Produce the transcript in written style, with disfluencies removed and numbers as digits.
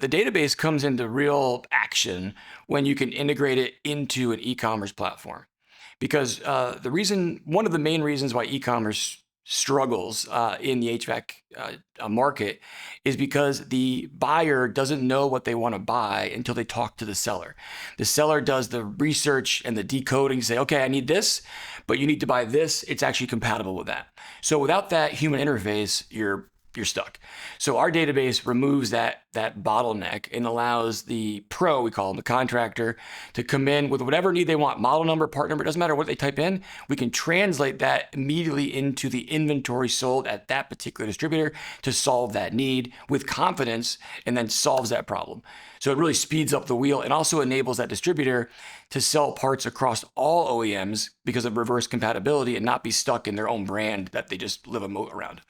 the database comes into real action when you can integrate it into an e-commerce platform. Because one of the main reasons why e-commerce struggles in the HVAC market is because the buyer doesn't know what they want to buy until they talk to the seller. The seller does the research and the decoding, say, okay, I need this, but you need to buy this. It's actually compatible with that. So without that human interface, you're stuck. So our database removes that bottleneck and allows the pro, we call them the contractor, to come in with whatever need they want, model number, part number, it doesn't matter what they type in. We can translate that immediately into the inventory sold at that particular distributor to solve that need with confidence, and then solves that problem. So it really speeds up the wheel and also enables that distributor to sell parts across all OEMs because of reverse compatibility and not be stuck in their own brand that they just live a moat around.